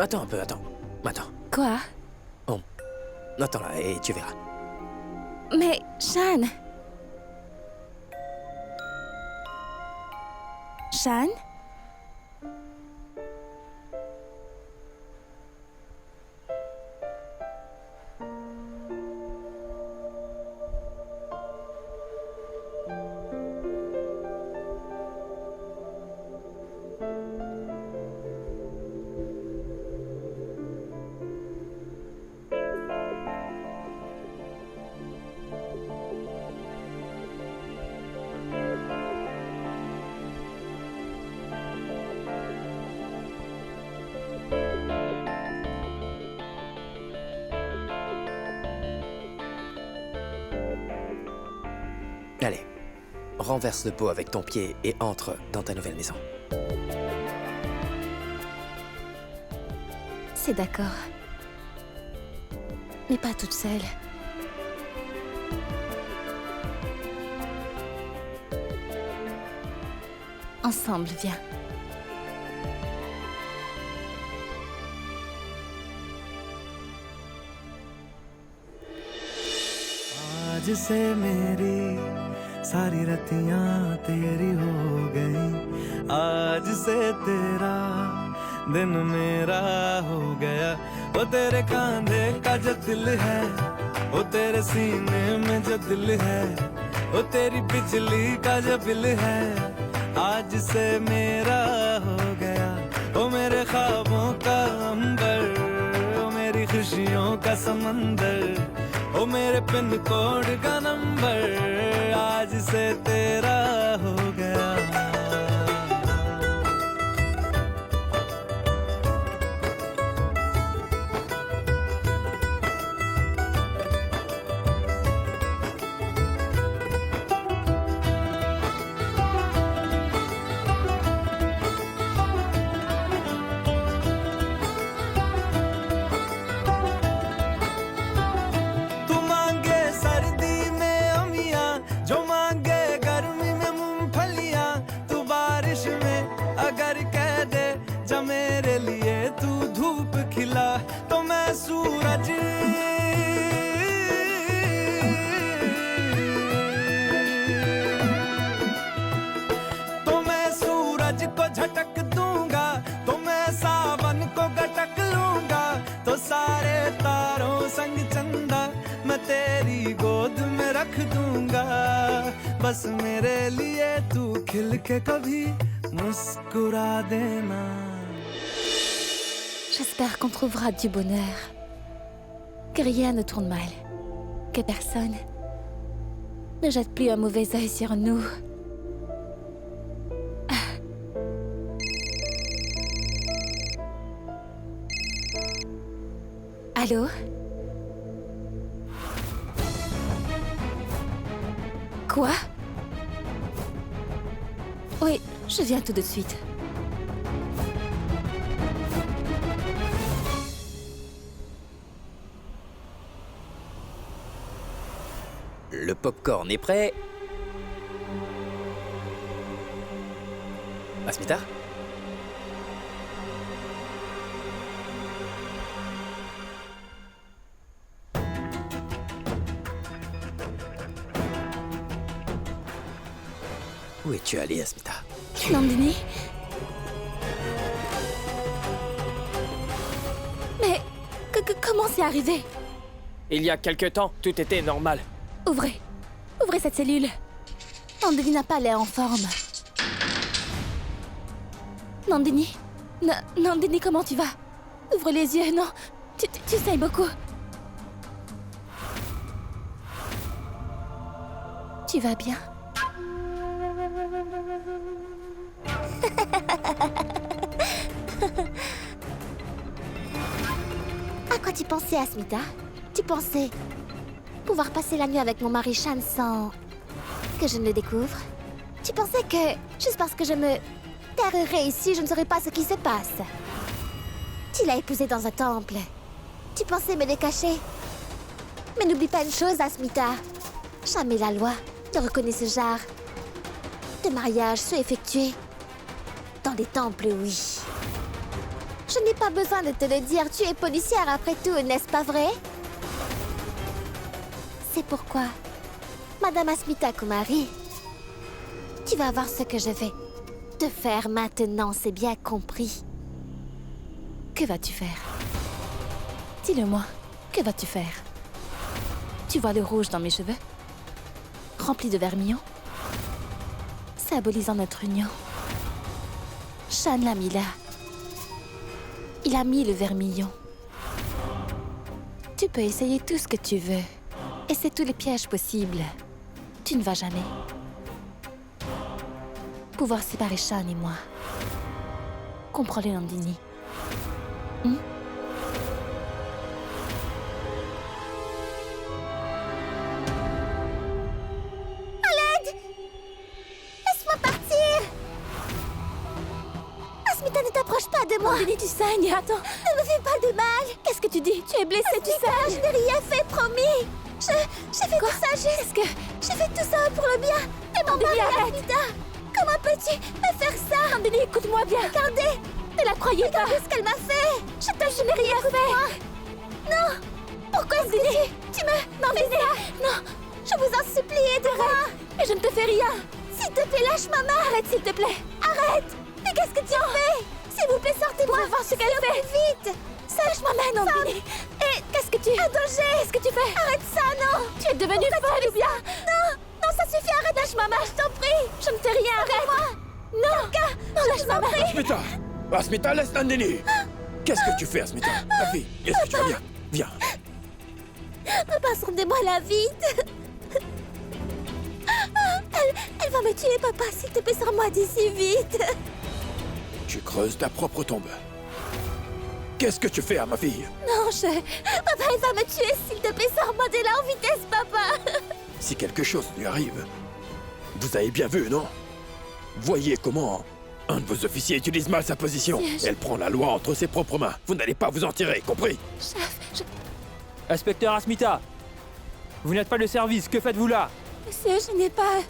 Attends un peu, attends. Attends. Quoi? Oh. Attends là, et tu verras. Mais, Shan... Shan? Allez, renverse le pot avec ton pied et entre dans ta nouvelle maison. C'est d'accord. Mais pas toute seule. Ensemble, viens. आज से मेरी सारी रतियां तेरी हो गई आज से तेरा दिन मेरा हो गया वो तेरे कांधे का जो दिल है वो तेरे सीने में जो दिल है वो तेरी बिजली का जो बिल है आज से मेरा हो गया वो मेरे ख्वाबों का अंबर वो मेरी खुशियों का समंदर ओ मेरे पिन कोड का नंबर आज से तेरा हो गया मेरे लिए तू धूप खिला तो मैं सूरज तो मैं सूरज को झटक दूंगा तो मैं सावन को गटक लूंगा तो सारे तारों संग चंदा मैं तेरी गोद में रख दूंगा बस मेरे लिए तू खिल के कभी मुस्कुरा देना J'espère qu'on trouvera du bonheur. Que rien ne tourne mal. Que personne ne jette plus un mauvais œil sur nous. Allô? Quoi? Oui, je viens tout de suite. Le popcorn est prêt. Asmita? Où es-tu allée, Asmita? Nandini? Mais comment c'est arrivé? Il y a quelque temps, tout était normal. Ouvrez. Ouvrez cette cellule. Nandini n'a pas l'air en forme. Nandini? Nandini, comment tu vas? Ouvre les yeux, non. Tu saignes beaucoup. Tu vas bien? À quoi tu pensais, Asmita? Tu pensais pouvoir passer la nuit avec mon mari Shan sans que je ne le découvre? Tu pensais que, juste parce que je me tairais ici, je ne saurais pas ce qui se passe? Tu l'as épousé dans un temple. Tu pensais me le cacher? Mais n'oublie pas une chose, Asmita. Jamais la loi ne reconnaît ce genre de mariage se effectuer dans des temples, oui. Je n'ai pas besoin de te le dire, tu es policière après tout, n'est-ce pas vrai? C'est pourquoi, Madame Asmita Kumari, tu vas voir ce que je vais te faire maintenant, c'est bien compris. Que vas-tu faire? Dis-le-moi, que vas-tu faire? Tu vois le rouge dans mes cheveux? Rempli de vermillon? Symbolisant notre union. Shan l'a mis là. Il a mis le vermillon. Tu peux essayer tout ce que tu veux. Et c'est tous les pièges possibles. Tu ne vas jamais pouvoir séparer Shan et moi. Comprends-le, Nandini. Laisse-moi partir! Asmita, ne t'approche pas de moi! Nandini, tu saignes. Attends. Ne me fais pas de mal! Qu'est-ce que tu dis? Tu es blessée, tu Asmita, saignes. je n'ai rien fait, promis! J'ai fait tout ça juste... Qu'est-ce que... J'ai fait tout ça pour le bien de mon Nandini, mari, arrête. Asmita! Comment peux-tu me faire ça? Nandini, écoute-moi bien. Regardez! Ne la croyez pas. Regardez ce qu'elle m'a fait! Je n'ai rien fait. Non! Pourquoi est-ce que tu me... Non, mais non! Je vous en supplie, aidez-moi! Mais je ne te fais rien. S'il te plaît, lâche ma main! Arrête, s'il te plaît. Arrête! Mais qu'est-ce que tu en fais? S'il vous plaît, sortez-moi! On va voir ce qu'elle fait. Vite! Lâche ma main, Nandini. Et Qu'est-ce que tu... un danger! Qu'est-ce que tu fais? Arrête ça, non! Tu es devenue folle ou bien? Non! Non, ça suffit, arrête! Lâche ma main, je t'en prie. Je ne fais rien, arrête. Non, lâche ma main. Asmita! Asmita, laisse Nandini! Qu'est-ce que tu fais, Asmita? Ma fille, est-ce que tu vas bien? Viens. Papa, sondez-moi là, vite! Elle va me tuer, papa! S'il te plaît, sors-moi d'ici, vite! Tu creuses ta propre tombe. Qu'est-ce que tu fais à ma fille? Non, Papa, elle va me tuer! S'il te plaît, sors-moi de là en vitesse, papa! Si quelque chose lui arrive, vous avez bien vu, non? Voyez comment un de vos officiers utilise mal sa position. Siège. Elle prend la loi entre ses propres mains. Vous n'allez pas vous en tirer, compris? Chef, Inspecteur Asmita, vous n'êtes pas de service, que faites-vous là? monsieur, je n'ai pas...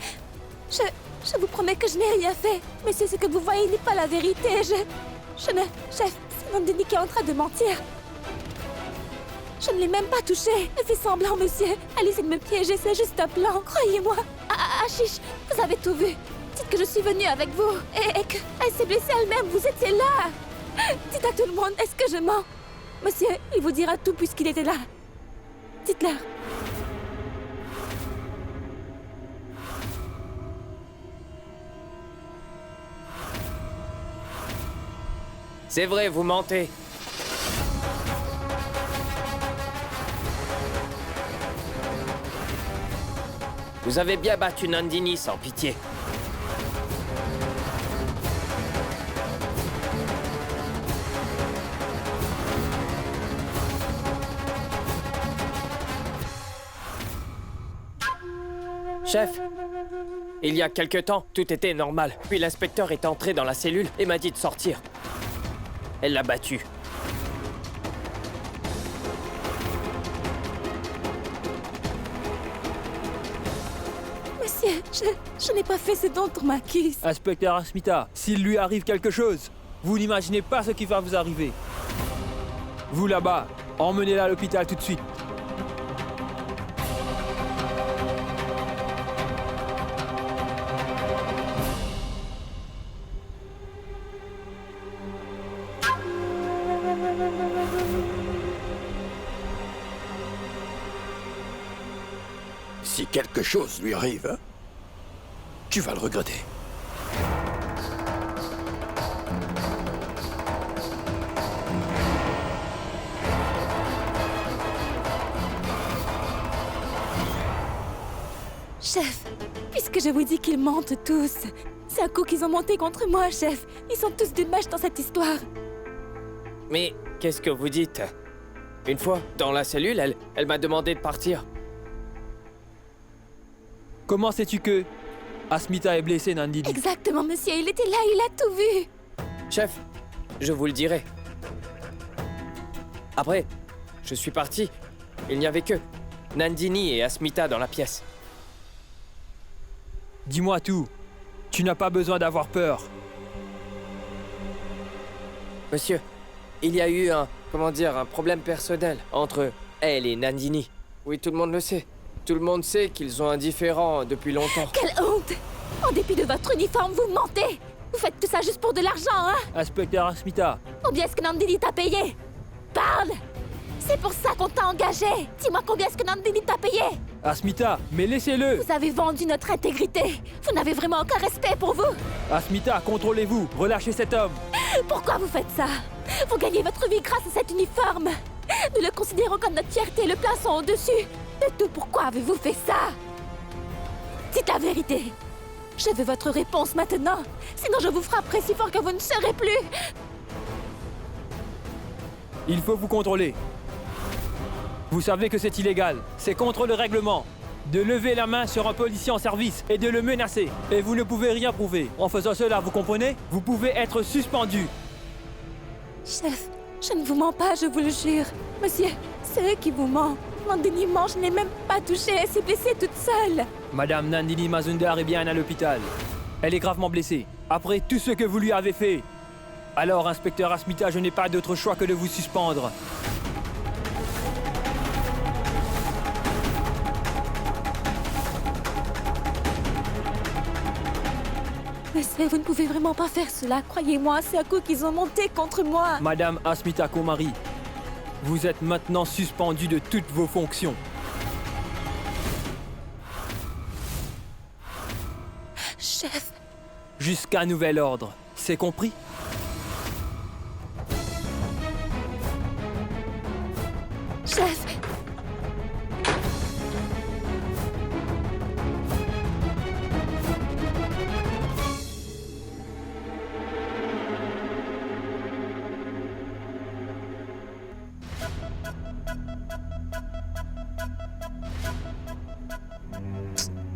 Je vous promets que je n'ai rien fait. Monsieur, ce que vous voyez n'est pas la vérité. Je ne... Chef, c'est Nandini qui est en train de mentir. Je ne l'ai même pas touché. Elle fait semblant, monsieur. Elle essaie de me piéger, c'est juste un plan. Croyez-moi. Ashish, vous avez tout vu. Dites que je suis venue avec vous et qu'elle s'est blessée elle-même. Vous étiez là. Dites à tout le monde, est-ce que je mens? Monsieur, il vous dira tout puisqu'il était là. Dites-leur. C'est vrai, vous mentez. Vous avez bien battu Nandini sans pitié. Chef, il y a quelque temps, tout était normal. Puis l'inspecteur est entré dans la cellule et m'a dit de sortir. Elle l'a battu. Monsieur, je n'ai pas fait ce dont on m'accuse. Inspecteur Asmita, s'il lui arrive quelque chose, vous n'imaginez pas ce qui va vous arriver. Vous là-bas, emmenez-la à l'hôpital tout de suite. Si quelque chose lui arrive, tu vas le regretter. Chef, puisque je vous dis qu'ils mentent tous, c'est un coup qu'ils ont monté contre moi, chef. Ils sont tous des mèches dans cette histoire. Mais qu'est-ce que vous dites? Une fois, dans la cellule, elle m'a demandé de partir. Comment sais-tu que Asmita est blessée, Nandini? Exactement, monsieur, il était là, il a tout vu. Chef, je vous le dirai. Après, je suis parti. Il n'y avait que Nandini et Asmita dans la pièce. Dis-moi tout. Tu n'as pas besoin d'avoir peur. Monsieur, il y a eu un problème personnel entre elle et Nandini. Oui, tout le monde le sait. Tout le monde sait qu'ils ont un différend depuis longtemps. Quelle honte! En dépit de votre uniforme, vous mentez! Vous faites tout ça juste pour de l'argent, hein? Inspecteur Asmita, Combien est-ce que Nandini t'a payé? Parle! C'est pour ça qu'on t'a engagé! Dis-moi combien est-ce que Nandini t'a payé? Asmita, mais laissez-le! Vous avez vendu notre intégrité! Vous n'avez vraiment aucun respect pour vous! Asmita, contrôlez-vous! Relâchez cet homme! Pourquoi vous faites ça? Vous gagnez votre vie grâce à cet uniforme! Nous le considérons comme notre fierté et le plaçons au-dessus de tout. Pourquoi avez-vous fait ça? Dites la vérité! Je veux votre réponse maintenant! Sinon je vous frapperai si fort que vous ne serez plus! Il faut vous contrôler. Vous savez que c'est illégal. C'est contre le règlement. De lever la main sur un policier en service et de le menacer. Et vous ne pouvez rien prouver. En faisant cela, vous comprenez? Vous pouvez être suspendu. Chef, je ne vous mens pas, je vous le jure. Monsieur, c'est eux qui vous ment. Nandini ment, je n'ai même pas touché, elle s'est blessée toute seule. Madame Nandini Mazumdar est bien à l'hôpital. Elle est gravement blessée. Après tout ce que vous lui avez fait. Alors, inspecteur Asmita, je n'ai pas d'autre choix que de vous suspendre. Monsieur, vous ne pouvez vraiment pas faire cela. Croyez-moi, c'est un coup qu'ils ont monté contre moi. Madame Asmita Komari, vous êtes maintenant suspendue de toutes vos fonctions. Chef, Jusqu'à nouvel ordre. C'est compris? chef.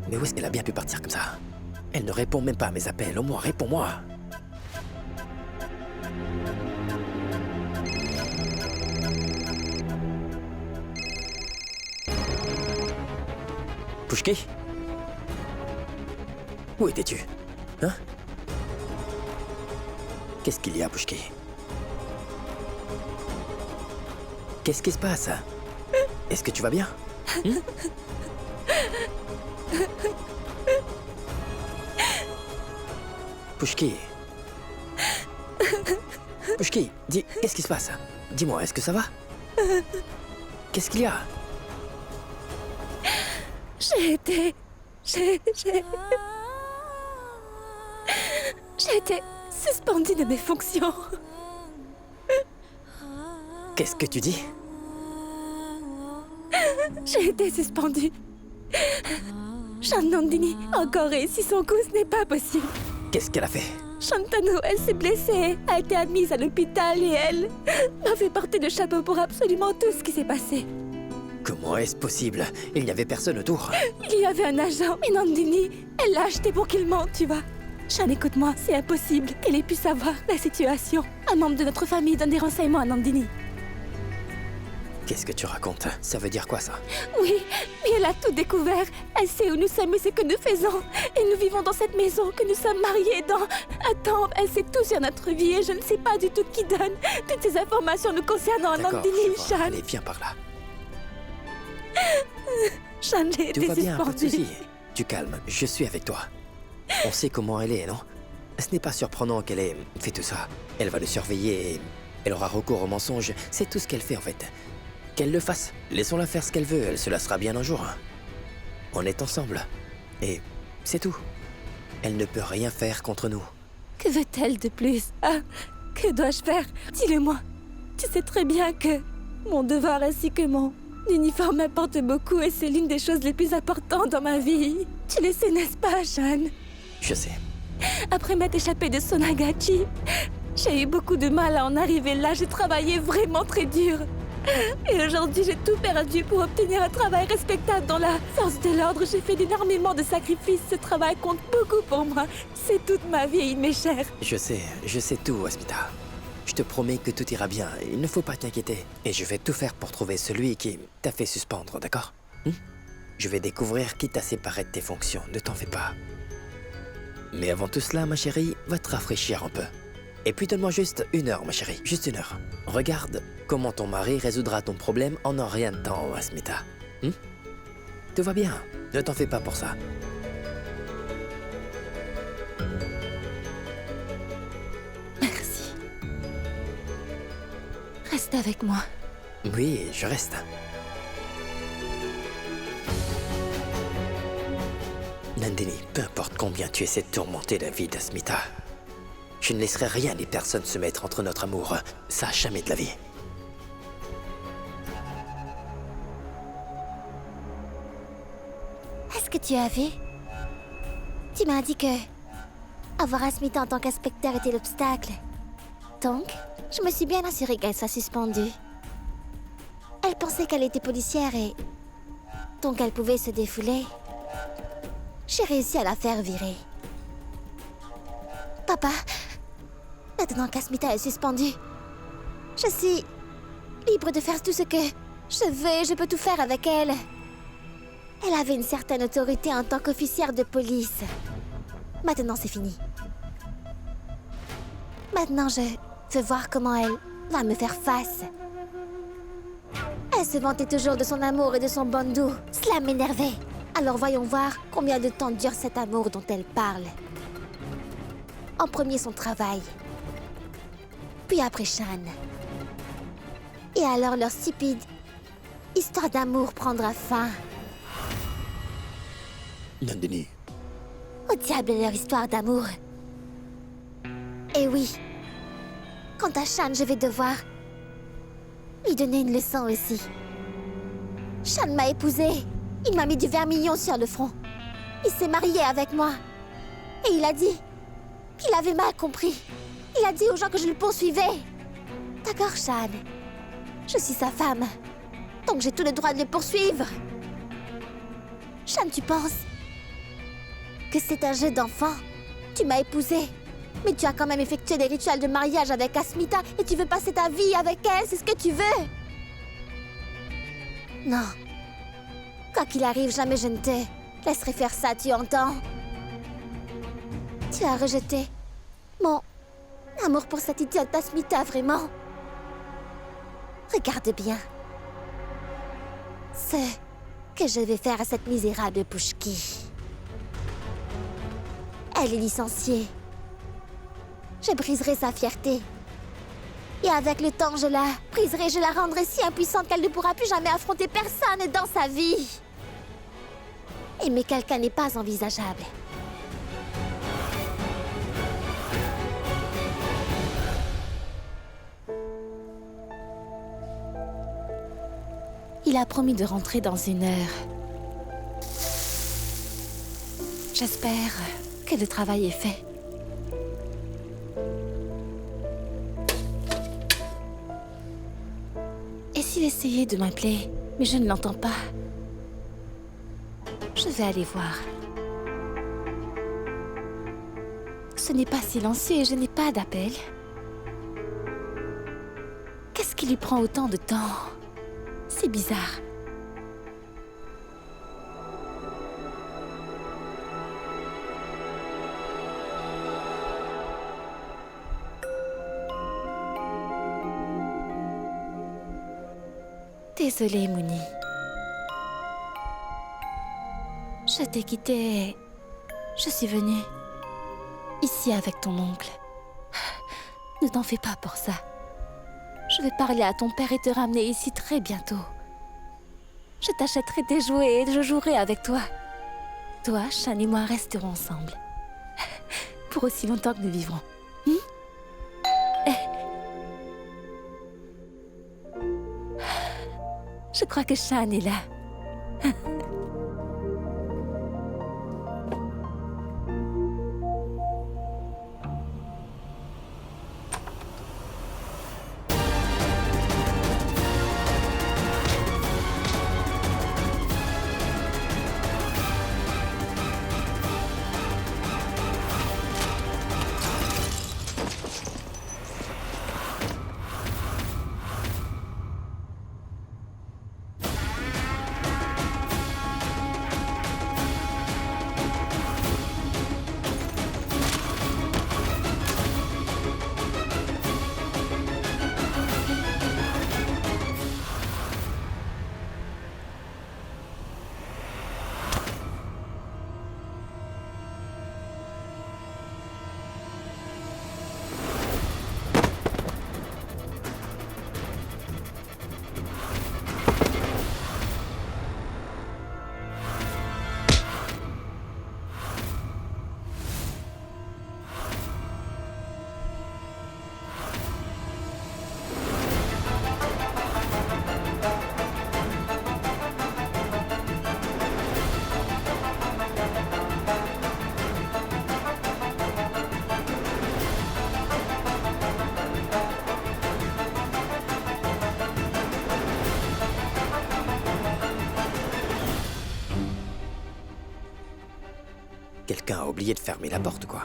Mais où est-ce qu'elle a bien pu partir comme ça? Elle ne répond même pas à mes appels. Au moins, réponds-moi. Pushki? Où étais-tu? Hein? Qu'est-ce qu'il y a, Pushki? Qu'est-ce qui se passe? Est-ce que tu vas bien? Pushki. Pushki, dis, qu'est-ce qui se passe? Dis-moi, est-ce que ça va? Qu'est-ce qu'il y a? J'ai été suspendue de mes fonctions. Qu'est-ce que tu dis? J'ai été suspendue. Nandini a encore réussi son coup, ce n'est pas possible. Qu'est-ce qu'elle a fait? Shantanu, elle s'est blessée, a été admise à l'hôpital et elle m'a fait porter le chapeau pour absolument tout ce qui s'est passé. Comment est-ce possible? Il n'y avait personne autour. Il y avait un agent, mais Nandini, elle l'a acheté pour qu'il mente, tu vois. Sean, écoute-moi, c'est impossible qu'elle ait pu savoir la situation. Un membre de notre famille donne des renseignements à Nandini. Qu'est-ce que tu racontes? Ça veut dire quoi, ça? Oui, mais elle a tout découvert. Elle sait où nous sommes et ce que nous faisons. Et nous vivons dans cette maison, que nous sommes mariés dans... Attends, elle sait tout sur notre vie et je ne sais pas du tout qui donne toutes ces informations nous concernant à D'accord, Nandini je et vois. Sean. Allez, viens par là. Sean, j'ai Tout été va bien, pas de suspendue. soucis. Tu calmes, je suis avec toi. On sait comment elle est, non? Ce n'est pas surprenant qu'elle ait fait tout ça. Elle va le surveiller et elle aura recours au mensonge. C'est tout ce qu'elle fait, en fait. Qu'elle le fasse. Laissons-la faire ce qu'elle veut, elle se lassera bien un jour. On est ensemble. Et c'est tout. Elle ne peut rien faire contre nous. Que veut-elle de plus? Ah, que dois-je faire? Dis-le-moi. Tu sais très bien que mon devoir ainsi que mon uniforme m'importe beaucoup et c'est l'une des choses les plus importantes dans ma vie. Tu le sais, n'est-ce pas, Sean? Je sais. Après m'être échappée de Sonagachi, j'ai eu beaucoup de mal à en arriver là. J'ai travaillé vraiment très dur. Et aujourd'hui, j'ai tout perdu pour obtenir un travail respectable dans la force de l'ordre. J'ai fait énormément de sacrifices. Ce travail compte beaucoup pour moi. C'est toute ma vie et il m'est cher. Je sais tout, Asmita. Je te promets que tout ira bien. Il ne faut pas t'inquiéter. Et je vais tout faire pour trouver celui qui t'a fait suspendre, d'accord? Je vais découvrir qui t'a séparé de tes fonctions. Ne t'en fais pas. Mais avant tout cela, ma chérie, va te rafraîchir un peu. Et puis donne-moi juste 1 heure, ma chérie. Juste 1 heure. Regarde comment ton mari résoudra ton problème en un rien de temps, Asmita. Tout va bien. Ne t'en fais pas pour ça. Merci. Reste avec moi. Oui, je reste. Nandini, peu importe combien tu essaies de tourmenter la vie d'Asmita, je ne laisserai rien ni personne se mettre entre notre amour. Ça, jamais de la vie. Est-ce que tu as vu? Tu m'as dit que avoir Asmita en tant qu'inspecteur était l'obstacle. Donc, je me suis bien assurée qu'elle soit suspendue. Elle pensait qu'elle était policière et donc elle pouvait se défouler. J'ai réussi à la faire virer. Papa, maintenant qu'Asmita est suspendue, je suis libre de faire tout ce que je veux et je peux tout faire avec elle. Elle avait une certaine autorité en tant qu'officière de police. Maintenant, c'est fini. Maintenant, je veux voir comment elle va me faire face. Elle se vantait toujours de son amour et de son bandou. Cela m'énervait. Alors voyons voir combien de temps dure cet amour dont elle parle. En premier, son travail. Puis après, Shan. Et alors, leur stupide histoire d'amour prendra fin. Nandini, Au diable leur histoire d'amour. Et oui. Quant à Shan, je vais devoir lui donner une leçon aussi. Shan m'a épousée. Il m'a mis du vermillon sur le front. Il s'est marié avec moi. Et il a dit qu'il avait mal compris. Il a dit aux gens que je le poursuivais. D'accord, Shan. Je suis sa femme. Donc j'ai tout le droit de le poursuivre. Shan, tu penses que c'est un jeu d'enfant? Tu m'as épousée. Mais tu as quand même effectué des rituels de mariage avec Asmita et tu veux passer ta vie avec elle, c'est ce que tu veux? Non. Quoi qu'il arrive, jamais je ne te laisserai faire ça, tu entends? Tu as rejeté mon amour pour cette idiote Asmita, vraiment? Regarde bien. Ce que je vais faire à cette misérable Pushki. Elle est licenciée. Je briserai sa fierté. Et avec le temps, je la briserai, je la rendrai si impuissante qu'elle ne pourra plus jamais affronter personne dans sa vie. Aimer quelqu'un n'est pas envisageable. Il a promis de rentrer dans 1 heure. J'espère que le travail est fait. Et s'il essayait de m'appeler, mais je ne l'entends pas? Je vais aller voir. Ce n'est pas silencieux et je n'ai pas d'appel. Qu'est-ce qui lui prend autant de temps? C'est bizarre. Désolée, Mouni. Je t'ai quitté et je suis venue ici avec ton oncle. Ne t'en fais pas pour ça. Je vais parler à ton père et te ramener ici très bientôt. Je t'achèterai des jouets et je jouerai avec toi. Toi, Shan et moi resterons ensemble. Pour aussi longtemps que nous vivrons. Je crois que Shan est là. quelqu'un a oublié de fermer la porte, quoi.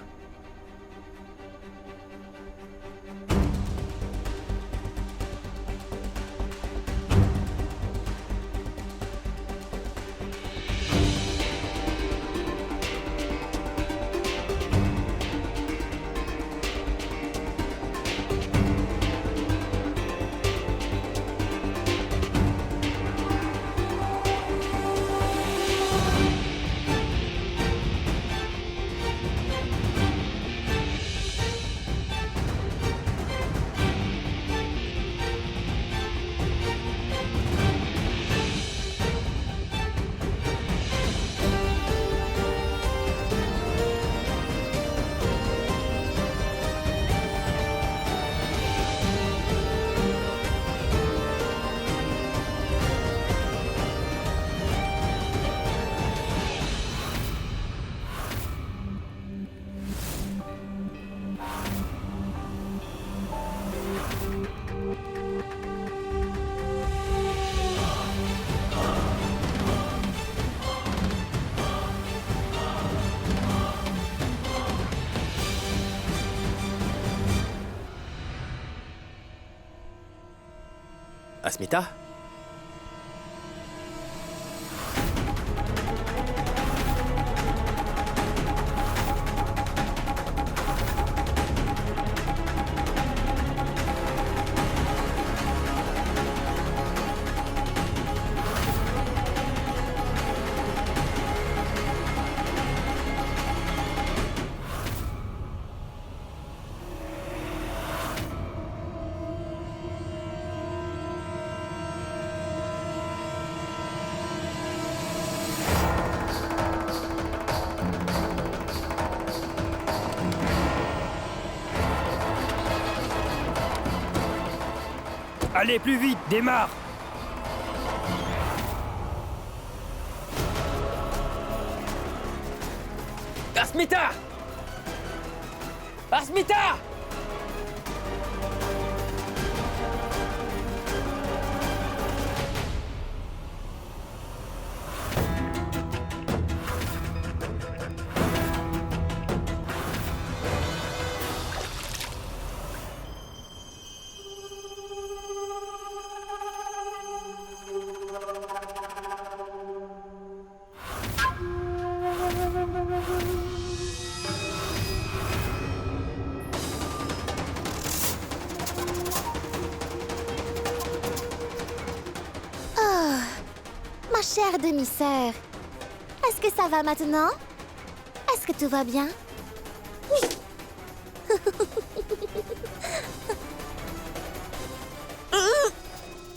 Asmita? Allez, plus vite, démarre! Asmita! Asmita! Ma chère demi-sœur, est-ce que ça va maintenant? Est-ce que tout va bien? Oui.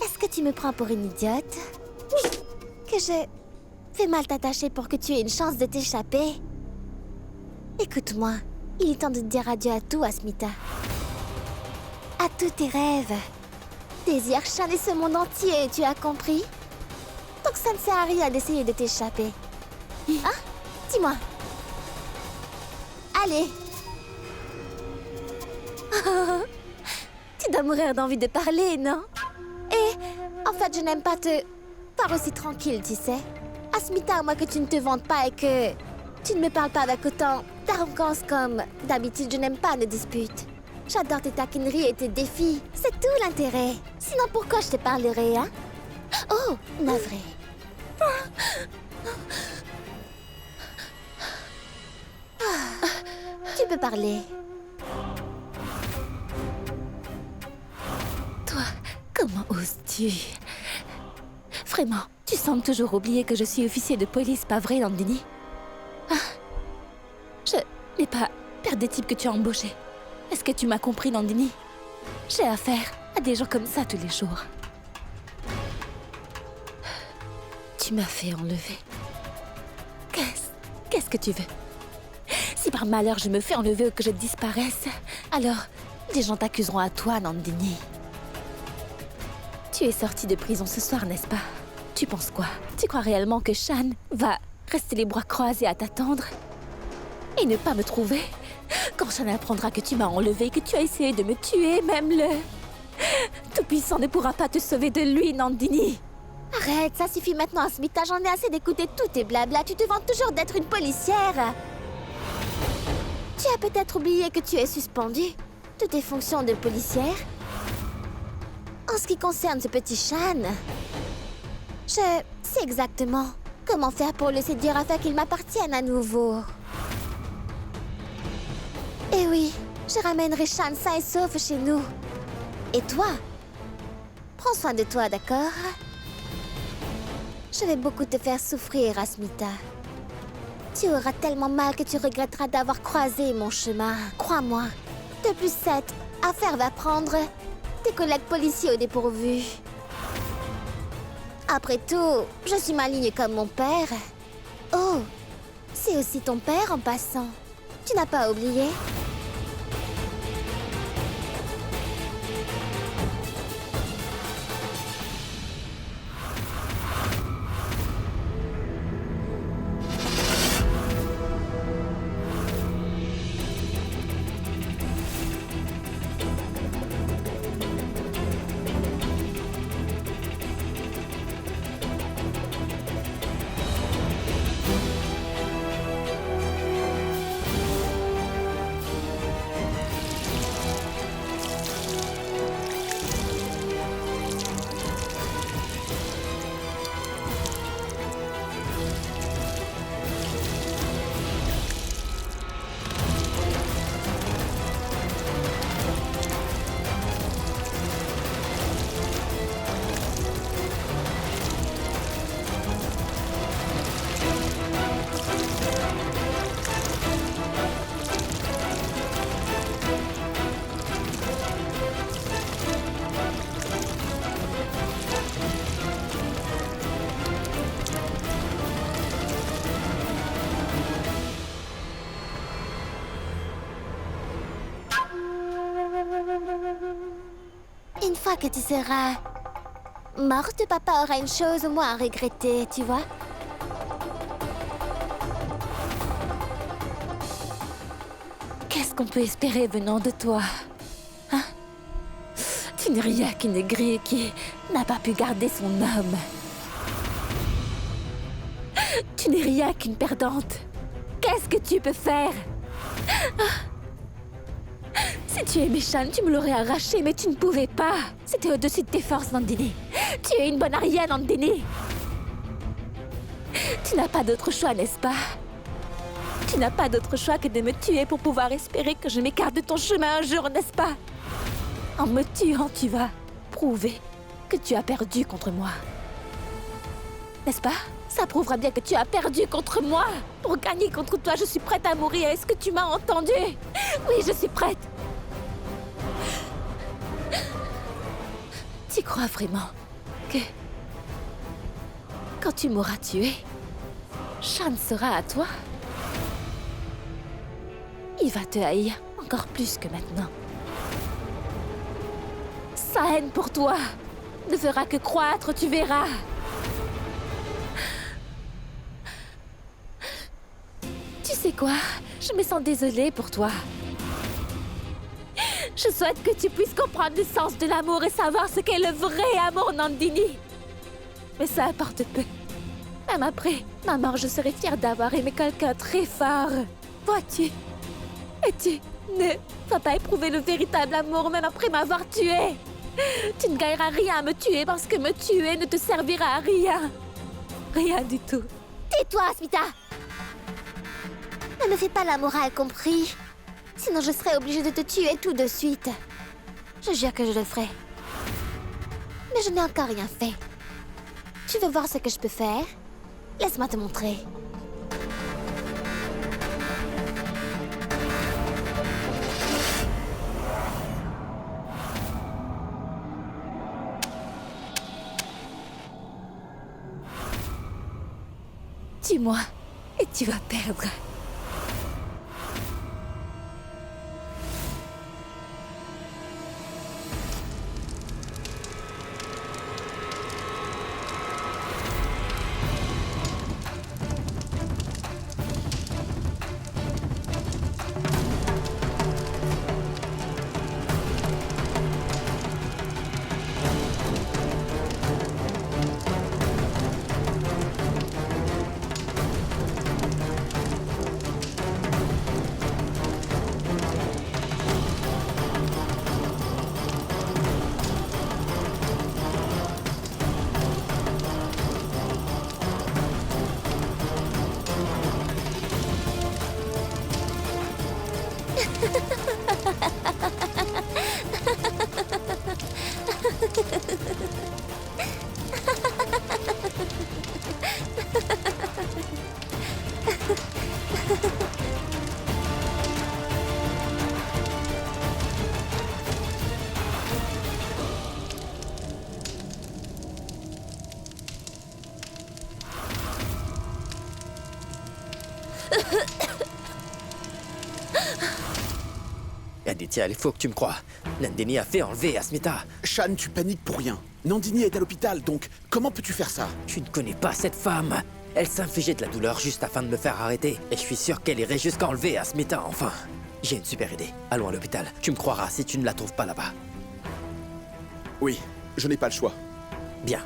Est-ce que tu me prends pour une idiote? Oui. Que je fais mal t'attacher pour que tu aies une chance de t'échapper? Écoute-moi, il est temps de dire adieu à tout, Asmita. À tous tes rêves. Désire Shan et ce monde entier, tu as compris? Donc ça ne sert à rien d'essayer de t'échapper. Hein? Dis-moi. Allez. Tu dois mourir d'envie de parler, non? Et en fait, je n'aime pas te voir aussi tranquille, tu sais. Asmita, à moi que tu ne te vantes pas et que tu ne me parles pas avec autant d'arrogance comme d'habitude, je n'aime pas nos disputes. J'adore tes taquineries et tes défis. C'est tout l'intérêt. Sinon, pourquoi je te parlerais, hein? Oh, navré. Tu peux parler. Toi, comment oses-tu? Vraiment, tu sembles toujours oublier que je suis officier de police, pas vrai, Nandini? Je n'ai pas peur des types que tu as embauchés. Est-ce que tu m'as compris, Nandini? J'ai affaire à des gens comme ça tous les jours. Tu m'as fait enlever. Qu'est-ce que tu veux? Si par malheur je me fais enlever ou que je disparaisse, alors des gens t'accuseront à toi, Nandini. Tu es sortie de prison ce soir, n'est-ce pas? Tu penses quoi? Tu crois réellement que Shan va rester les bras croisés à t'attendre? Et ne pas me trouver? Quand Shan apprendra que tu m'as enlevé, que tu as essayé de me tuer, même le Tout-Puissant ne pourra pas te sauver de lui, Nandini. Arrête, ça suffit maintenant, Asmita. J'en ai assez d'écouter tous tes blabla. Tu te vantes toujours d'être une policière. Tu as peut-être oublié que tu es suspendue de tes fonctions de policière. En ce qui concerne ce petit Shan, je sais exactement comment faire pour le séduire afin qu'il m'appartienne à nouveau. Et oui, je ramènerai Shan sain et sauf chez nous. Et toi, prends soin de toi, d'accord? Je vais beaucoup te faire souffrir, Asmita. Tu auras tellement mal que tu regretteras d'avoir croisé mon chemin. Crois-moi. De plus, cette affaire va prendre tes collègues policiers au dépourvu. Après tout, je suis maligne comme mon père. Oh, c'est aussi ton père en passant. Tu n'as pas oublié? Une fois que tu seras morte, papa aura une chose au moins à regretter, tu vois? Qu'est-ce qu'on peut espérer venant de toi? Hein? Tu n'es rien qu'une grille qui n'a pas pu garder son homme. Tu n'es rien qu'une perdante. Qu'est-ce que tu peux faire? Si tu aimais Shan, tu me l'aurais arraché, mais tu ne pouvais pas. C'était au-dessus de tes forces, Nandini. Tu es une bonne Arya, Nandini. Tu n'as pas d'autre choix, n'est-ce pas? Tu n'as pas d'autre choix que de me tuer pour pouvoir espérer que je m'écarte de ton chemin un jour, n'est-ce pas? En me tuant, tu vas prouver que tu as perdu contre moi. N'est-ce pas? Ça prouvera bien que tu as perdu contre moi. Pour gagner contre toi, je suis prête à mourir. Est-ce que tu m'as entendu? Oui, je suis prête. Tu crois vraiment que quand tu m'auras tué, Shan sera à toi? Il va te haïr encore plus que maintenant. Sa haine pour toi ne fera que croître, tu verras. Tu sais quoi? Je me sens désolée pour toi. Je souhaite que tu puisses comprendre le sens de l'amour et savoir ce qu'est le vrai amour, Nandini. Mais ça importe peu. Même après ma mort, je serai fière d'avoir aimé quelqu'un très fort. Vois-tu? Et tu ne vas pas éprouver le véritable amour même après m'avoir tué. Tu ne gagneras rien à me tuer parce que me tuer ne te servira à rien. Rien du tout. Tais-toi, Asmita! Ne me fais pas la morale, compris? Sinon je serais obligée de te tuer tout de suite. Je jure que je le ferai. Mais je n'ai encore rien fait. Tu veux voir ce que je peux faire? Laisse-moi te montrer. Tue-moi et tu vas perdre. Aditya, il faut que tu me crois. Nandini a fait enlever Asmita. Shan, tu paniques pour rien. Nandini est à l'hôpital, donc comment peux-tu faire ça? Tu ne connais pas cette femme. Elle s'infligeait de la douleur juste afin de me faire arrêter. Et je suis sûr qu'elle irait jusqu'à enlever Asmita, enfin. J'ai une super idée. Allons à l'hôpital. Tu me croiras si tu ne la trouves pas là-bas. Oui, je n'ai pas le choix. Bien.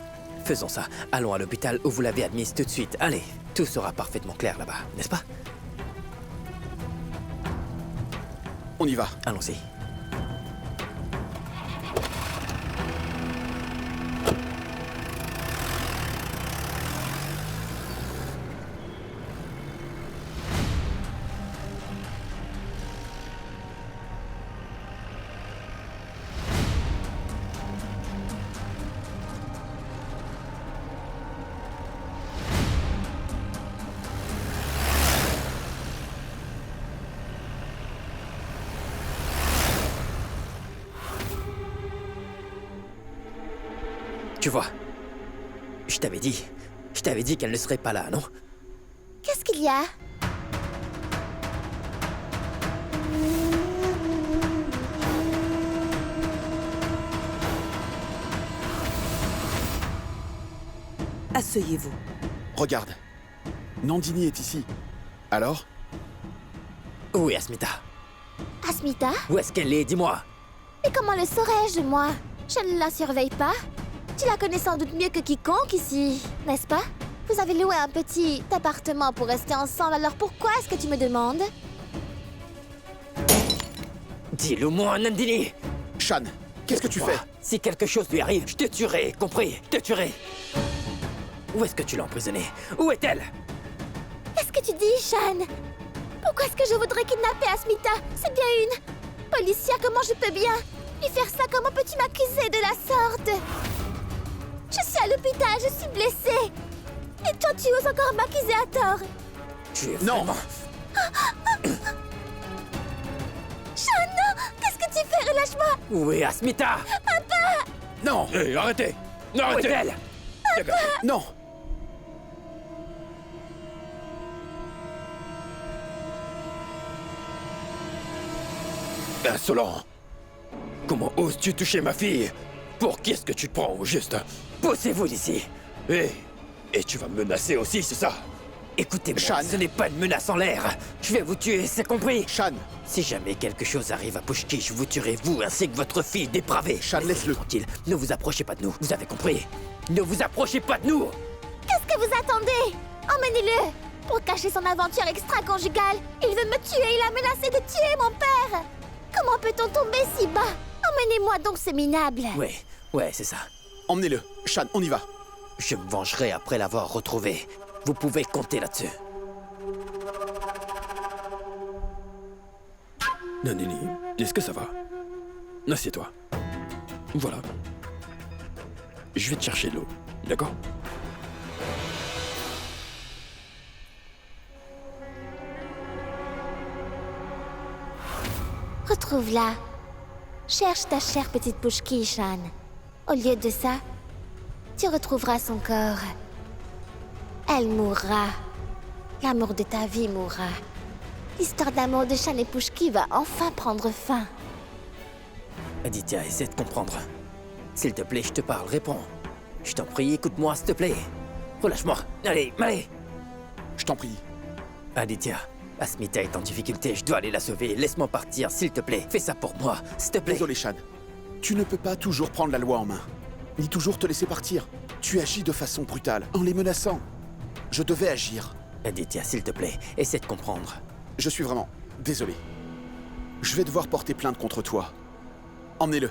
Faisons ça. Allons à l'hôpital où vous l'avez admise tout de suite. Allez, tout sera parfaitement clair là-bas, n'est-ce pas? On y va. Allons-y. Tu vois, je t'avais dit qu'elle ne serait pas là, non? Qu'est-ce qu'il y a? Asseyez-vous. Regarde. Nandini est ici. Alors? Où est Asmita? Asmita? Où est-ce qu'elle est? Dis-moi. Mais comment le saurais-je, moi? Je ne la surveille pas. Tu la connais sans doute mieux que quiconque ici, n'est-ce pas? Vous avez loué un petit appartement pour rester ensemble, alors pourquoi est-ce que tu me demandes? Dis-le-moi, Nandini. Shan, qu'est-ce que tu fais? Si quelque chose lui arrive, je te tuerai, compris? Je te tuerai. Où est-ce que tu l'as emprisonnée? Où est-elle? Qu'est-ce que tu dis, Shan? Pourquoi est-ce que je voudrais kidnapper Asmita? C'est bien une policière, comment je peux bien lui faire ça? Comment peux-tu m'accuser de la sorte? Je suis à l'hôpital, je suis blessée. Et toi, tu oses encore m'accuser à tort. Tu es Non. vraiment... Shan, non! Qu'est-ce que tu fais? Relâche-moi! Où est Asmita? Non! Hé, arrêtez! Où Arrêtez! est-elle? Non! Insolent! Comment oses-tu toucher ma fille? Pour qui est-ce que tu te prends au juste? Poussez-vous d'ici. Et tu vas me menacer aussi, c'est ça? Écoutez-moi, Shan. ce n'est pas une menace en l'air. Je vais vous tuer, c'est compris? Shan! Si jamais quelque chose arrive à Pushki, je vous tuerai, vous ainsi que votre fille dépravée. Shan, laisse-le. Tranquille, ne vous approchez pas de nous, vous avez compris? Ne vous approchez pas de nous! Qu'est-ce que vous attendez? Emmenez-le! Pour cacher son aventure extra-conjugale, il veut me tuer, il a menacé de tuer mon père! Comment peut-on tomber si bas? Emmenez-moi donc ce minable! Ouais, c'est ça. Emmenez-le. Shan, on y va. Je me vengerai après l'avoir retrouvé. Vous pouvez compter là-dessus. Nandini, est-ce que ça va? Assieds-toi. Voilà. Je vais te chercher de l'eau, d'accord? Retrouve-la. Cherche ta chère petite Pushki, Shan. Au lieu de ça, tu retrouveras son corps. Elle mourra. L'amour de ta vie mourra. L'histoire d'amour de Shan et Pushki va enfin prendre fin. Aditya, essaie de comprendre. S'il te plaît, je te parle, réponds. Je t'en prie, écoute-moi, s'il te plaît. Relâche-moi. Allez. Je t'en prie. Aditya, Asmita est en difficulté, je dois aller la sauver. Laisse-moi partir, s'il te plaît. Fais ça pour moi, s'il te plaît. Désolé, Shan. Tu ne peux pas toujours prendre la loi en main. Ni toujours te laisser partir. Tu agis de façon brutale, en les menaçant. Je devais agir. Aditya, s'il te plaît, essaie de comprendre. Je suis vraiment désolé. Je vais devoir porter plainte contre toi. Emmenez-le.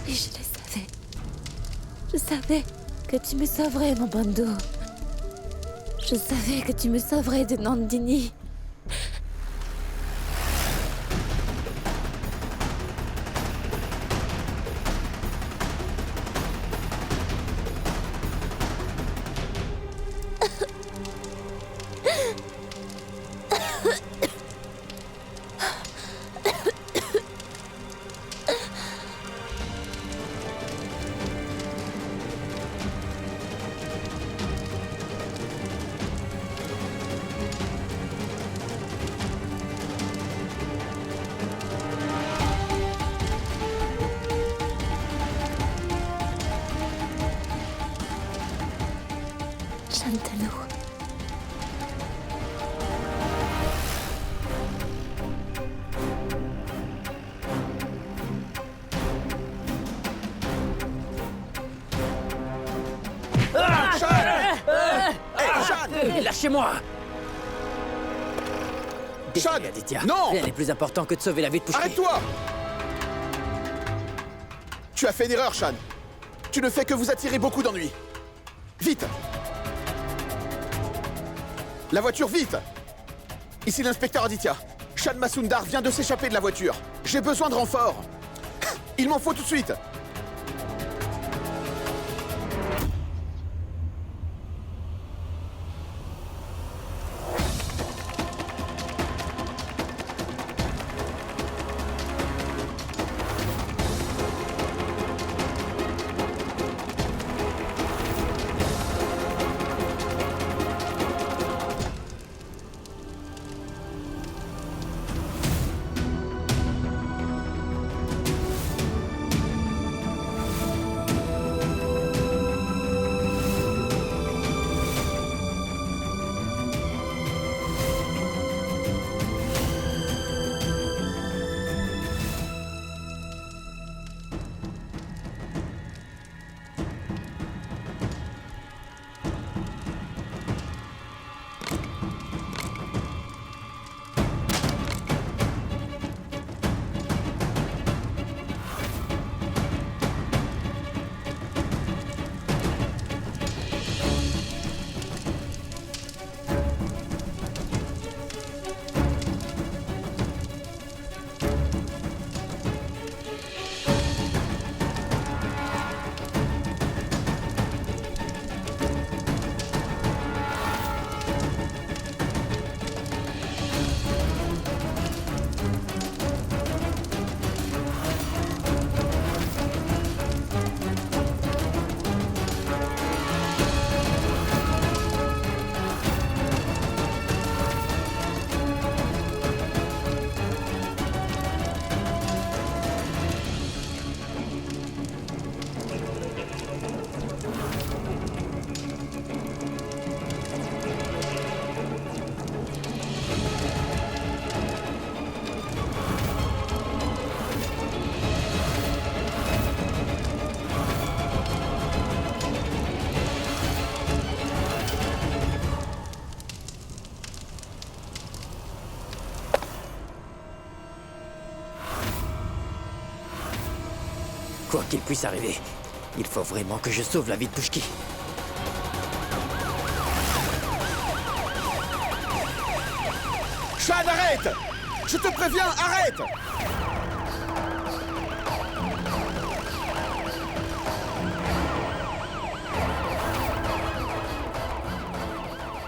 Et je le savais. Je savais que tu me sauverais, mon bando. Je savais que tu me sauverais de Nandini. Shantanu. Lâchez-moi! Sean! Désolé, Aditya. Non! Rien n'est plus important que de sauver la vie de Pushki. Arrête-toi! Tu as fait une erreur, Shan. Tu ne fais que vous attirer beaucoup d'ennuis. Vite! La voiture, vite! Ici l'inspecteur Aditya. Shan Masundar vient de s'échapper de la voiture. J'ai besoin de renfort. Il m'en faut tout de suite. Quoi qu'il puisse arriver, il faut vraiment que je sauve la vie de Pushki. Shan, arrête! Je te préviens, arrête!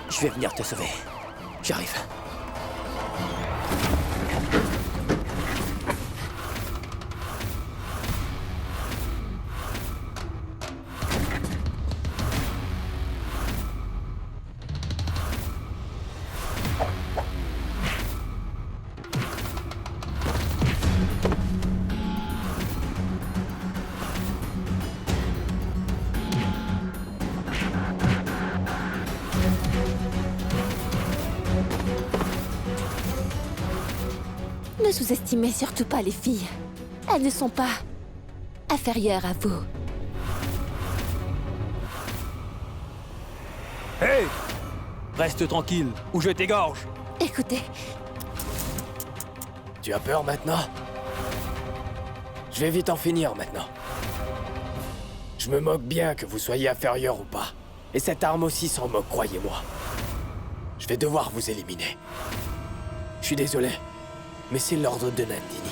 Je vais venir te sauver. J'arrive. Ne sous-estimez surtout pas les filles. Elles ne sont pas inférieures à vous. Hey! Reste tranquille, ou je t'égorge. Écoutez, Tu as peur maintenant? Je vais vite en finir maintenant. Je me moque bien que vous soyez inférieur ou pas. Et cette arme aussi s'en moque, croyez-moi. Je vais devoir vous éliminer. Je suis désolé, mais c'est l'ordre de Nandini.